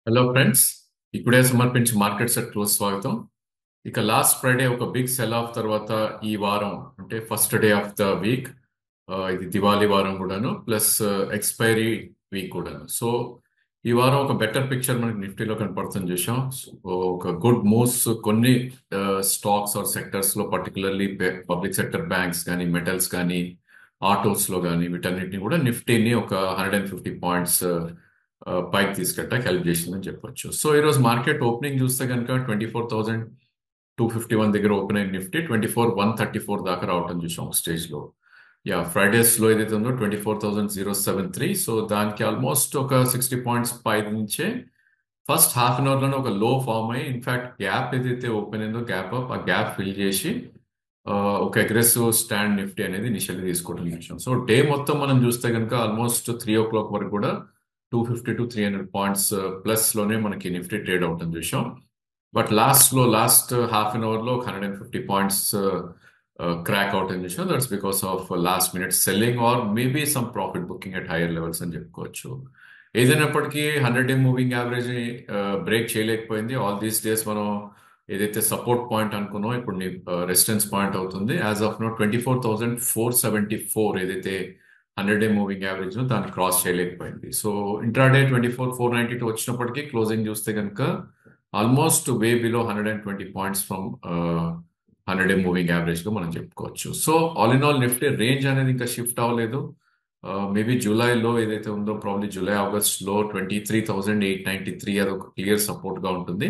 Hello friends, ఇప్పుడే సమర్పించి market set close స్వాగతం. ఇక లాస్ట్ ఫ్రైడే ఒక బిగ్ సెల్ ఆఫ్ తర్వాత ఈ వారం అంటే first day of the week, ఇది దివాళీ వారం కూడాను ప్లస్ ఎక్స్పైరీ వీక్ కూడాను. సో ఈ వారం ఒక బెటర్ పిక్చర్ మనకి నిఫ్టీలో కనపడుతుంది చూసాం. సో ఒక గుడ్ మూవ్స్ కొన్ని స్టాక్స్ ఆర్ సెక్టర్స్ లో, పర్టికులర్లీ పబ్లిక్ సెక్టర్ బ్యాంక్స్ కానీ, మెటల్స్ కానీ, ఆటోస్ లో కానీ, వీటన్నిటిని కూడా నిఫ్టీని ఒక 150 పాయింట్స్ పైకి తీసుకెళ్ళడానికి హెల్ప్ చేసిందని చెప్పొచ్చు. సో ఈ రోజు మార్కెట్ ఓపెనింగ్ చూస్తే కనుక 24,251 దగ్గర ఓపెన్ అయిన నిఫ్టీ 24,134 దాకా రావటం చూసాం ఒక స్టేజ్ లో. ఫ్రైడేస్ లో ఏదైతే ఉందో 24,073. సో దానికి ఆల్మోస్ట్ ఒక 60 పాయింట్స్ పై నుంచే ఫస్ట్ హాఫ్ అన్ అవర్ లోనే ఒక లో ఫామ్ అయ్యి, ఇన్ఫాక్ట్ గ్యాప్ ఏదైతే ఓపెన్ అయిందో గ్యాప్ అప్, ఆ గ్యాప్ ఫిల్ చేసి ఒక అగ్రెసివ్ స్టాండ్ నిఫ్టీ అనేది ఇనిషియల్లీ తీసుకోవడం చూసాం. సో డే మొత్తం మనం చూస్తే కనుక ఆల్మోస్ట్ 3 o'clock వరకు కూడా 250 to 300 పాయింట్స్ ప్లస్ లోనే మనకి నిఫ్టీ ట్రేడ్ అవటం చూసాం. But last half an hour లో 150 పాయింట్స్ క్రాక్ అవుట్ అని చూసాం. That's because of last minute selling or maybe some profit booking at higher levels అని చెప్పుకోవచ్చు. ఏదైనప్పటికీ 100-day మూవింగ్ యావరేజ్ బ్రేక్ చేయలేకపోయింది. ఆల్ దీస్ డేస్ మనం ఏదైతే సపోర్ట్ పాయింట్ అనుకున్నాం, ఇప్పుడు రెసిస్టెన్స్ పాయింట్ అవుతుంది. యాజ్ ఆఫ్ నో 24,474 ఏదైతే 100-day మూవింగ్ యావరేజ్ దాన్ని క్రాస్ చేయలేకపోయింది. సో ఇంట్రాడే 24,492 వచ్చినప్పటికీ క్లోజింగ్ చూస్తే కనుక almost way below 120 points from 100-day moving average గా మనం చెప్పుకోవచ్చు. So all in all Nifty range అనేది ఇంకా షిఫ్ట్ అవ్వలేదు. మేబీ జూలైలో ఏదైతే ఉందో, ప్రాబ్లీ జూలై ఆగస్ట్ లో 23,893 అది ఒక క్లియర్ సపోర్ట్ గా ఉంటుంది.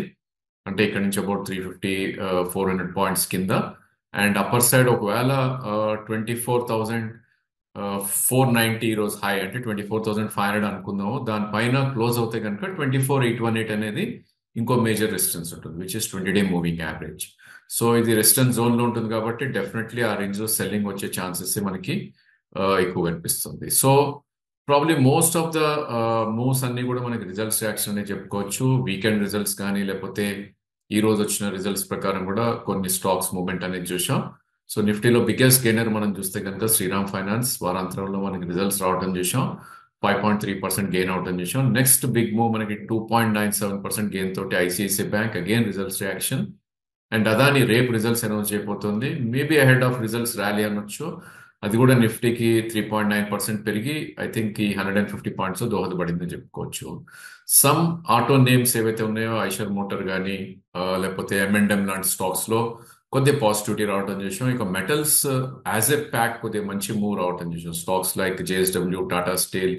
అంటే ఇక్కడ నుంచి అబౌట్ 350-400 పాయింట్స్ కింద. అండ్ అప్పర్ సైడ్ ఒకవేళ 24,490 ఈరోజు హై అంటే 24,500 అనుకుందాము, దానిపైన క్లోజ్ అవుతే కనుక 24,818 అనేది ఇంకో మేజర్ రెసిస్టెన్స్ ఉంటుంది, which is 20-day moving average. So ఇది రెసిస్టెన్స్ జోన్ లో ఉంటుంది కాబట్టి డెఫినెట్లీ ఆ రేంజ్ లో సెల్లింగ్ వచ్చే ఛాన్సెస్ మనకి ఎక్కువ కనిపిస్తుంది. So probably most of the moves అన్ని కూడా మనకి రిజల్ట్స్ రియాక్షన్ అనే చెప్పుకోవచ్చు. వీకెండ్ రిజల్ట్స్ కానీ, లేకపోతే ఈ రోజు వచ్చిన రిజల్ట్స్ ప్రకారం కూడా కొన్ని స్టాక్స్ మూవ్మెంట్ అనేది చూసాం. సో నిఫ్టీలో బిగ్గెస్ట్ గెయినర్ మనం చూస్తే కనుక శ్రీరామ్ ఫైనాన్స్ వారాంతరంలో మనకి రిజల్ట్స్ రావడం చూసాం. 5.3% గెయిన్ అవటం చూసాం. నెక్స్ట్ బిగ్ మూవ్ మనకి 2.97% గెయిన్ తోటి ICICI bank, again results reaction. And Adani రేపు రిజల్ట్స్ అనౌన్స్ చేయబోతుంది. Maybe ahead of results rally అనొచ్చు. అది కూడా నిఫ్టీకి 3.9% పెరిగి ఐ థింక్ ఈ 150 పాయింట్స్ దోహదపడిందని చెప్పుకోవచ్చు. సమ్ ఆటో నేమ్స్ ఏవైతే ఉన్నాయో, ఐషర్ మోటార్ కానీ, లేకపోతే M&M లాంటి స్టాక్స్ లో కొద్దిగా పాజిటివిటీ రావడం చూసాం. ఇక మెటల్స్ యాజ్ ఎ ప్యాక్ కొద్దిగా మంచి మూవ్ రావడం చూసాం. Stocks like JSW, Tata steel,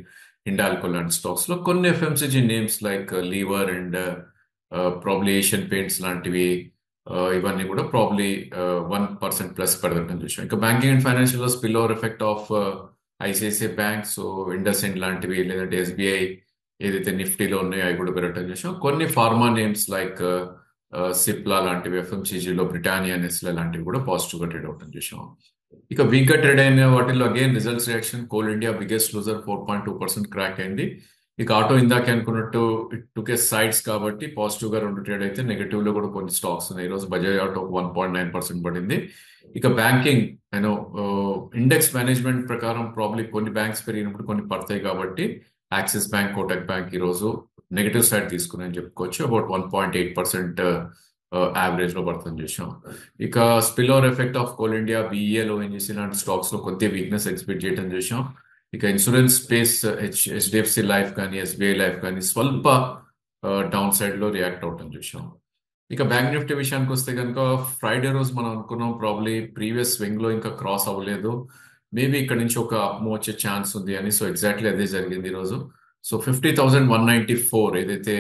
Hindalco లాంటి స్టాక్స్ లో, కొన్ని FMCG names like Lever and probably Asian Paints లాంటివి, ఇవన్నీ కూడా ప్రాబ్లీ 1% ప్లస్ పెరగడం చూసాం. ఇంకా బ్యాంకింగ్ అండ్ ఫైనాన్షియల్ లో spill over effect of ICICI bank, so IndusInd లాంటివి, లేదంటే SBI ఏదైతే నిఫ్టీలో ఉన్నాయో అవి కూడా పెరగడం చూసాం. కొన్ని ఫార్మా నేమ్స్ లైక్ సిప్లా లాంటివి, FMCGలో బ్రిటానియా, నెస్లే లాంటివి కూడా పాజిటివ్ గా ట్రేడ్ అవటం చూసాం. ఇక వీక్ గా ట్రేడ్ అయిన వాటిల్లో again results reaction. Coal India biggest loser, 4.2% crack అయింది. ఇక ఆటో ఇందాక అనుకున్నట్టు ఇట్ టుకే సైడ్స్ కాబట్టి పాజిటివ్ గా రెండు ట్రేడ్ అయితే, నెగటివ్ లో కూడా కొన్ని స్టాక్స్ ఉన్నాయి. ఈ రోజు బజాజ్ ఆటో 1.9% పడింది. ఇక బ్యాంకింగ్ యూనో ఇండెక్స్ మేనేజ్మెంట్ ప్రకారం ప్రాబ్లీ కొన్ని బ్యాంక్స్ పెరిగినప్పుడు కొన్ని పడతాయి కాబట్టి యాక్సిస్ బ్యాంక్, కోటక్ బ్యాంక్ ఈ రోజు నెగటివ్ సైడ్ తీసుకుని చెప్పుకోవచ్చు. అబౌట్ 1.8% యావరేజ్ లో పడుతుంది చూసాం. ఇక spill over effect of coal India, BEL, ONGC లాంటి స్టాక్స్ లో కొద్దిగా వీక్నెస్ ఎక్స్పెక్ట్ చేయడం చూసాం. ఇక ఇన్సూరెన్స్ స్పేస్ HDFC లైఫ్ కానీ, SBI లైఫ్ కానీ స్వల్ప డౌన్ సైడ్ లో రియాక్ట్ అవటం చూసాం. ఇక బ్యాంక్ నిఫ్టీ విషయానికి వస్తే కనుక ఫ్రైడే రోజు మనం అనుకున్నాం ప్రాబ్లీ ప్రీవియస్ స్వింగ్ లో ఇంకా క్రాస్ అవ్వలేదు, మేబీ ఇక్కడ నుంచి ఒక అప్ మూవ్ వచ్చే ఛాన్స్ ఉంది అని. సో ఎగ్జాక్ట్లీ అదే జరిగింది ఈ రోజు. సో 50,194 ఏదైతే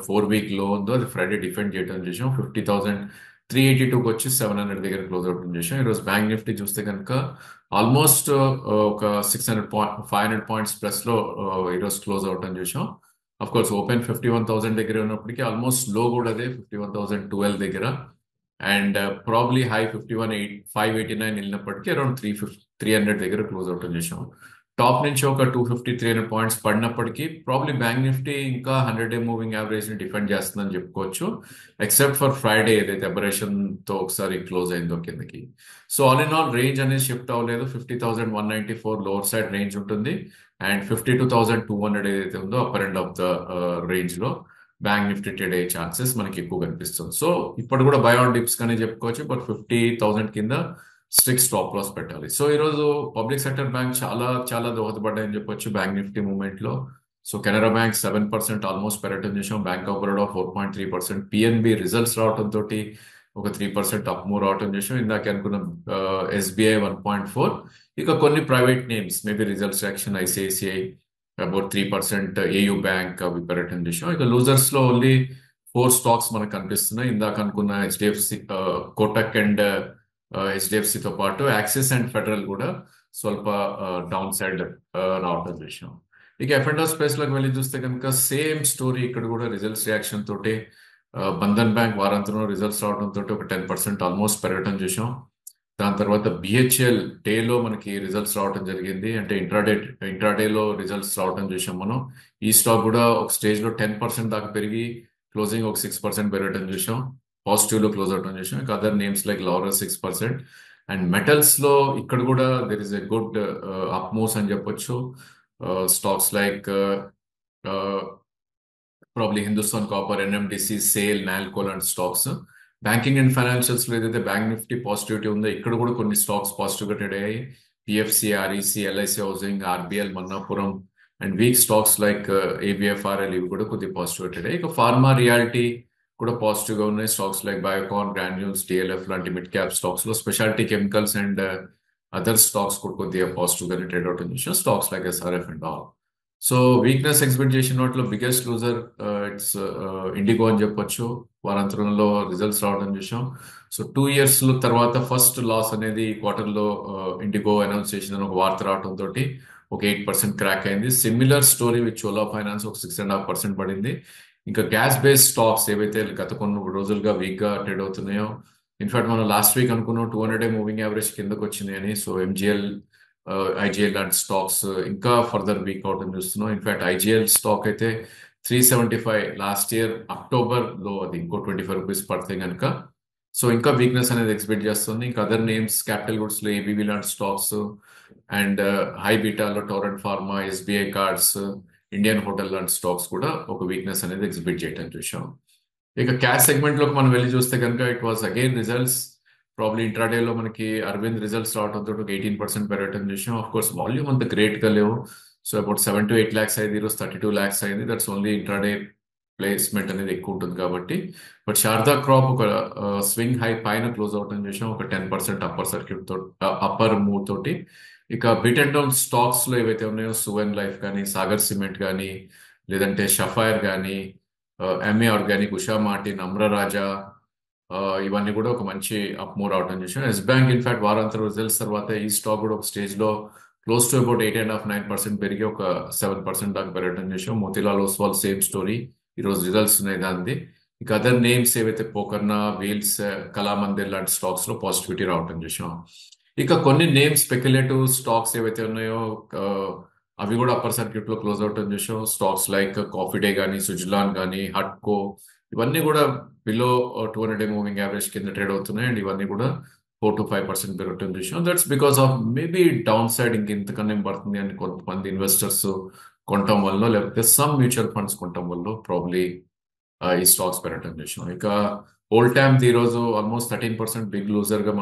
4-week లో ఉందో అది ఫ్రైడే డిఫెండ్ చేయడం చేసాం. 50,382కి వచ్చి 700 దగ్గర క్లోజ్ అవుట్ చేసాం. ఈరోజు బ్యాంక్ నిఫ్టీ చూస్తే కనుక ఆల్మోస్ట్ ఒక 500 పాయింట్స్ ప్లస్ లో ఈరోజు క్లోజ్ అవటం చూసాం. అఫ్ కోర్స్ ఓపెన్ 51,000 దగ్గర ఉన్నప్పటికీ ఆల్మోస్ట్ లో కూడా అదే 51,012 దగ్గర. అండ్ ప్రాబ్లీ హై 589 వెళ్ళినప్పటికీ అరౌండ్ 300 దగ్గర క్లోజ్ అవుట్ చేసాం. టాప్ నుంచి ఒక 250-300 పాయింట్స్ పడినప్పటికీ ప్రాబ్లీ బ్యాంక్ నిఫ్టీ ఇంకా 100-day మూవింగ్ యావరేజ్ ని డిఫెండ్ చేస్తుందని చెప్పుకోవచ్చు, ఎక్సెప్ట్ ఫర్ ఫ్రైడే ఏదైతే అబరేషన్ తో ఒకసారి క్లోజ్ అయిందో కిందకి. So all in all range అనేది షిఫ్ట్ అవ్వలేదు. 50,194 లోవర్ సైడ్ రేంజ్ ఉంటుంది, అండ్ 52,200 ఏదైతే ఉందో upper end of the range లో బ్యాంక్ నిఫ్టీ ట్రేడ్ అయ్యే ఛాన్సెస్ మనకి ఎక్కువ కనిపిస్తుంది. సో ఇప్పుడు కూడా బై ఆన్ డిప్స్ కానీ చెప్పుకోవచ్చు, బట్ 50,000 కింద స్ట్రిక్ట్ స్టాప్ లాస్ పెట్టాలి. సో ఈరోజు పబ్లిక్ సెక్టర్ బ్యాంక్ చాలా చాలా దోహదపడ్డాయని చెప్పొచ్చు బ్యాంక్ నిఫ్టీ మూవ్మెంట్ లో. సో కెనరా బ్యాంక్ 7% ఆల్మోస్ట్ పెరగటం చూసాం, bank of Baroda 4.3%, PNB results రావడం తోటి ఒక 3% అప్ మూవ్ రావటం చూసాం. ఇందాక అనుకున్న ఎస్బీఐ 1.4, ఇక కొన్ని private names maybe results action ICICI about 3%, AU bank అవి పెరగటం చూసాం. ఇక లూజర్స్ లో ఓన్లీ 4 స్టాక్స్ మనకు కనిపిస్తున్నాయి. ఇందాక అనుకున్న హెచ్డిఎఫ్సి, కోటక్ అండ్ హెచ్డిఎఫ్సితో పాటు యాక్సిస్ అండ్ ఫెడరల్ కూడా స్వల్ప డౌన్ సైడ్ రావటం చూసాం. ఇక ఎఫ్&ఓ స్పేస్ లోకి వెళ్ళి చూస్తే కనుక సేమ్ స్టోరీ ఇక్కడ కూడా రిజల్ట్స్ రియాక్షన్ తోటి బంధన్ బ్యాంక్ వారాంతంలో రిజల్ట్స్ రావడం తోటి ఒక 10% ఆల్మోస్ట్ పెరగటం చూసాం. దాని తర్వాత బిహెచ్ఎల్ డేలో మనకి రిజల్ట్స్ రావడం జరిగింది, అంటే ఇంట్రాడేలో రిజల్ట్స్ రావడం చూసాం మనం. ఈ స్టాక్ కూడా ఒక స్టేజ్ లో 10% దాకా పెరిగి క్లోజింగ్ ఒక 6% పెరగటం చూసాం, పాజిటివ్ లో క్లోజ్ అవటం చూసాం. ఇక other names like Laurus 6%. And metals లో ఇక్కడ కూడా there is a good up moves అని చెప్పొచ్చు. Stocks like probably Hindustan copper, NMDC, sale, NALCO లాంటి స్టాక్స్. బ్యాంకింగ్ అండ్ ఫైనాన్షియల్స్ లో ఏదైతే బ్యాంక్ నిఫ్టీ పాజిటివిటీ ఉందో ఇక్కడ కూడా కొన్ని స్టాక్స్ పాజిటివ్ గా ట్రేడ్ అయ్యాయి. PFC, REC, LIC housing, RBL, Manappuram and weak stocks like ABFRL ఇవి కూడా కొద్దిగా పాజిటివ్ గా ట్రేడ్ అయ్యాయి. ఇక ఫార్మా, రియాలిటీ కూడా పాజిటివ్ గా ఉన్నాయి. Stocks like Biocon, granules, DLF లాంటి మిడ్ క్యాప్ స్టాక్స్ లో speciality chemicals and other stocks కూడా కొద్దిగా పాజిటివ్ గానే ట్రేడ్ అవుట్ చూసాం. Stocks like SRF and all. So weakness expect చేసిన వాటిలో బిగ్గెస్ట్ లూజర్ ఇట్స్ ఇండిగో అని చెప్పొచ్చు. వారాంతరంలో రిజల్ట్స్ రావడం చూసాం. సో 2 years తర్వాత ఫస్ట్ లాస్ అనేది క్వార్టర్ లో ఇండిగో అనౌన్స్ చేసిందని ఒక వార్త రావడం తోటి ఒక 8% క్రాక్ అయింది. Similar story with Chola finance ఒక 6.5% పడింది. ఇంకా గ్యాస్ బేస్డ్ స్టాక్స్ ఏవైతే గత కొన్ని రోజులుగా వీక్ గా ట్రేడ్ అవుతున్నాయో, ఇన్ఫాక్ట్ మనం లాస్ట్ వీక్ అనుకున్నాం 200-day మూవింగ్ యావరేజ్ కిందకు వచ్చింది అని. సో ఎంజిఎల్, ఐజిఎల్ లాంటి స్టాక్స్ ఇంకా ఫర్దర్ వీక్ అవటం చూస్తున్నాం. ఇన్ఫాక్ట్ ఐజిఎల్ స్టాక్ అయితే 375 లాస్ట్ ఇయర్ అక్టోబర్ లో, అది ఇంకో 25 రూపీస్ పడితే కనుక సో ఇంకా వీక్నెస్ అనేది ఎక్స్పెక్ట్ చేస్తుంది. ఇంకా అదర్ నేమ్స్ క్యాపిటల్ గుడ్స్ లో ఏబీబీ లాంటి స్టాక్స్ అండ్ హై బీటాలో Torrent Pharma, SBI cards, Indian hotel లాంటి స్టాక్స్ కూడా ఒక వీక్నెస్ అనేది ఎగ్జిబిట్ చేయడం చూసాం. ఇక క్యాష్ సెగ్మెంట్ లోకి మనం వెళ్ళి చూస్తే కనుక it was again results. Probably ఇంట్రాడేలో మనకి అరవింద్ రిజల్ట్స్ రావడంతో ఒక 18% పెరగటం చూసాం. ఆఫ్ కోర్స్ వాల్యూమ్ అంత గ్రేట్ గా లేవు. సో అబౌట్ 7 to 8 lakhs అయింది, ఈరోజు 32 lakhs అయింది. దట్స్ ఓన్లీ ఇంట్రాడే ప్లేస్మెంట్ అనేది ఎక్కువ ఉంటుంది కాబట్టి. బట్ శారదా క్రాప్ ఒక స్వింగ్ హై పైన క్లోజ్ అవటం చూసాం, ఒక 10% అప్పర్ సర్క్యూట్ తో, అప్పర్ మూవ్ తోటి. ఇక బిట్ అండ్ డౌన్ స్టాక్స్ లో ఏవైతే ఉన్నాయో సువెన్ లైఫ్ కానీ, సాగర్ సిమెంట్ కానీ, లేదంటే షఫైర్ కానీ, ఎంఏ ఆర్గానిక్, ఉషా మార్టిన్, అమ్రరాజా, ఇవన్నీ కూడా ఒక మంచి అప్ మూవ్ రావడం చూసాం. ఎస్ బ్యాంక్ ఇన్ఫాక్ట్ వారాంతరం రిజల్ట్స్ తర్వాత ఈ స్టాక్ కూడా ఒక స్టేజ్ లో క్లోజ్ టు అబౌట్ 8.5-9% పెరిగి ఒక 7% దాకా పెరగడం చూసాం. మోతీలాల్ ఓస్వాల్ సేమ్ స్టోరీ, ఈరోజు రిజల్ట్స్ ఉన్నాయి దానిది. ఇక అదర్ నేమ్స్ ఏవైతే పోకర్నా, వీల్స్, కళామందిర్ లాంటి స్టాక్స్ లో పాజిటివిటీ రావడం చూసాం. ఇక కొన్ని నేమ్స్ స్పెక్యులేటివ్ స్టాక్స్ ఏవైతే ఉన్నాయో అవి కూడా అప్పర్ సర్క్యూట్ లో క్లోజ్ అవటం చూసాం. స్టాక్స్ లైక్ కాఫీ డే కానీ, సుజలాన్ కానీ, హట్కో, ఇవన్నీ కూడా బిలో 200-day మూవింగ్ యావరేజ్ కింద ట్రేడ్ అవుతున్నాయి. అండ్ ఇవన్నీ కూడా 4 to 5% పెరగటం చూసాం. That's because of maybe down side ఇంతకన్నా పడుతుంది అని కొంతమంది ఇన్వెస్టర్స్ కొనటం వల్ల, లేకపోతే సమ్ మ్యూచువల్ ఫండ్స్ కొనటం వల్ల ప్రాబ్లీ ఈ స్టాక్స్ పెరగటం చూసాం. ఇక ఓల్డ్ టైమ్ ఈ రోజు ఆల్మోస్ట్ 13% బిగ్ లూజర్ గా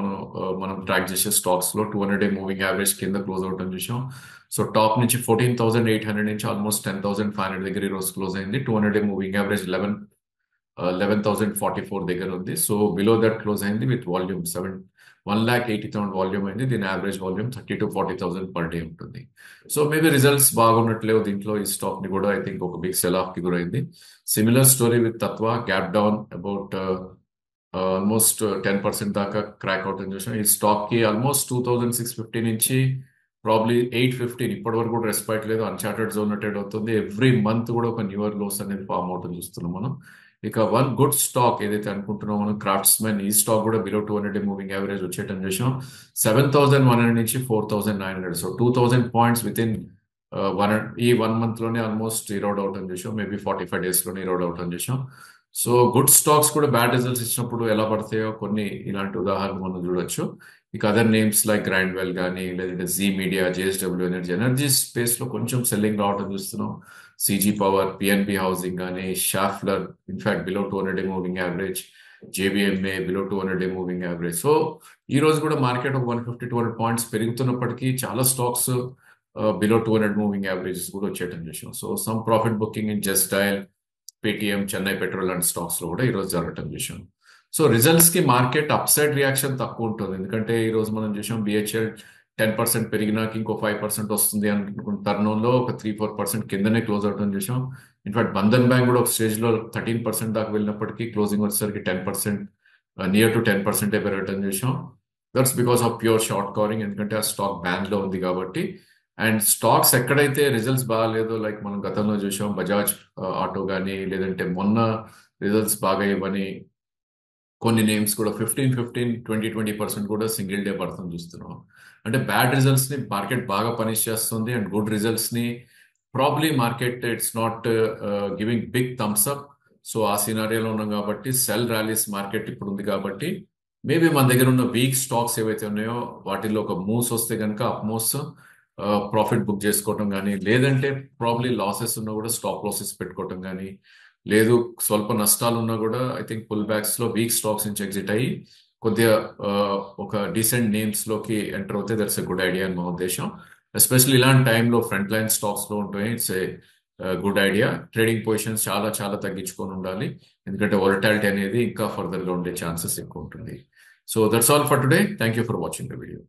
మనం ట్రాక్ చేసే స్టాక్స్ లో 200-day మూవింగ్ యావరేజ్ కింద క్లోజ్ అవటం చూసాం. సో టాప్ నుంచి 14,800 నుంచి ఆల్మోస్ట్ 10,500 దగ్గర ఈ రోజు క్లోజ్ అయింది. 200-day మూవింగ్ యావరేజ్ 11,044 దగ్గర ఉంది. సో బిలో దట్ క్లోజ్ అయింది విత్ వాల్యూమ్ 1,80,000 వాల్యూమ్ అయింది. దీని average volume 30,000 to 40,000 per day ఉంటుంది. సో మేబీ రిజల్ట్స్ బాగున్నట్లేవు దీంట్లో. ఈ స్టాక్ ని కూడా ఐ థింక్ ఒక బిగ్ సెల్ ఆఫ్ కి గురైంది. Similar story with Tattva, gap down about almost 10% దాకా క్రాక్ అవుట్ అని చూసాం. ఈ స్టాక్ కి ఆల్మోస్ట్ 2,650 నుంచి ప్రాబ్లీ 815 ఇప్పటి వరకు కూడా రెస్పైట్ లేదు, అన్చార్టెడ్ జోన్ ట్రేడ్ అవుతుంది. ఎవ్రీ మంత్ కూడా ఒక న్యూయర్ లోస్ అనేది ఫామ్ అవుతుంది చూస్తున్నాం మనం. ఇక వన్ గుడ్ స్టాక్ ఏదైతే అనుకుంటున్నాం మనం, క్రాఫ్ట్స్మెన్, ఈ స్టాక్ కూడా బిలో 200-day మూవింగ్ యావరేజ్ వచ్చేటం చూసాం. 7,100 నుంచి 4,900, సో 2,000 పాయింట్స్ విత్ ఇన్ ఈ 1 month లోనే ఆల్మోస్ట్ ఈరోడ్ అవుట్ అని చూసాం. మేబీ 45 days లోనే ఈరోడ్ అవుట్ అని చూసాం. సో గుడ్ స్టాక్స్ కూడా బ్యాడ్ రిజల్ట్స్ ఇచ్చినప్పుడు ఎలా పడతాయో కొన్ని ఇలాంటి ఉదాహరణలు మనం చూడొచ్చు. ఇక అదర్ నేమ్స్ లైక్ గ్రాండ్వెల్ కానీ లేదంటే Zee media, JSW energy, energy స్పేస్లో కొంచెం సెల్లింగ్ రావడం చూస్తున్నాం. సిజీ పవర్, పిఎన్బి హౌసింగ్ కానీ, Schaeffler in fact below 200-day moving average, JBMA below 200-day moving average. So ఈ రోజు కూడా మార్కెట్ ఒక 150-200 పాయింట్స్ పెరుగుతున్నప్పటికీ చాలా స్టాక్స్ బిలో 200 మూవింగ్ యావరేజెస్ కూడా వచ్చేయటం చూసాం. So some profit booking in just dial, Paytm, Chennai petrol and stocks లో కూడా ఈరోజు జరగటం చూసాం. సో రిజల్ట్స్ కి మార్కెట్ అప్ సైడ్ రియాక్షన్ తక్కువ ఉంటుంది, ఎందుకంటే ఈ రోజు మనం చూసాం బిహెచ్ఎల్ 10% పెరిగినాక ఇంకో 5% వస్తుంది అనుకున్న తరుణంలో ఒక 3-4% కిందనే క్లోజ్ అవటం చూసాం. ఇన్ఫాక్ట్ బంధన్ బ్యాంక్ కూడా ఒక స్టేజ్ లో 13% దాకా వెళ్ళినప్పటికీ క్లోజింగ్ వచ్చేసరికి 10%, నియర్ టు 10% పెరగటం చూసాం. That's because of pure short covering, ఎందుకంటే ఆ స్టాక్ బ్యాన్ లో ఉంది కాబట్టి. అండ్ స్టాక్స్ ఎక్కడైతే రిజల్ట్స్ బాగాలేదో, లైక్ మనం గతంలో చూసాం బజాజ్ ఆటో కానీ, లేదంటే మొన్న రిజల్ట్స్ బాగా ఇవ్వని కొన్ని నేమ్స్ కూడా 15-20% కూడా సింగిల్ డే పడుతుంది చూస్తున్నాం. అంటే బ్యాడ్ రిజల్ట్స్ ని మార్కెట్ బాగా పనిష్ చేస్తుంది, అండ్ గుడ్ రిజల్ట్స్ ని probably market it's not giving big thumbs up. So ఆ సినారియోలో ఉన్నాం కాబట్టి సెల్ ర్యాలీస్ మార్కెట్ ఇప్పుడు ఉంది కాబట్టి మేబీ మన దగ్గర ఉన్న వీక్ స్టాక్స్ ఏవైతే ఉన్నాయో వాటిల్లో ఒక మూవ్స్ వస్తే కనుక అప్ మూవ్స్ ప్రాఫిట్ బుక్ చేసుకోవటం కానీ, లేదంటే ప్రాబ్లీ లాసెస్ ఉన్నా కూడా స్టాప్ లాసెస్ పెట్టుకోవటం కానీ, లేదు స్వల్ప నష్టాలు ఉన్నా కూడా ఐ థింక్ పుల్ బ్యాక్స్ లో వీక్ స్టాక్స్ నుంచి ఎగ్జిట్ అయ్యి కొద్దిగా ఒక డీసెంట్ నేమ్స్ లోకి ఎంటర్ అవుతే దట్స్ ఎ గుడ్ ఐడియా అని మా ఉద్దేశం. ఎస్పెషల్లీ ఇలాంటి టైంలో ఫ్రంట్ లైన్ స్టాక్స్ లో ఉంటాయి, it's a good idea. Trading positions చాలా చాలా తగ్గించుకొని ఉండాలి, ఎందుకంటే వాలటాలిటీ అనేది ఇంకా ఫర్దర్ గా ఉండే ఛాన్సెస్ ఎక్కువ ఉంటుంది. So that's all for today. Thank you for watching the video.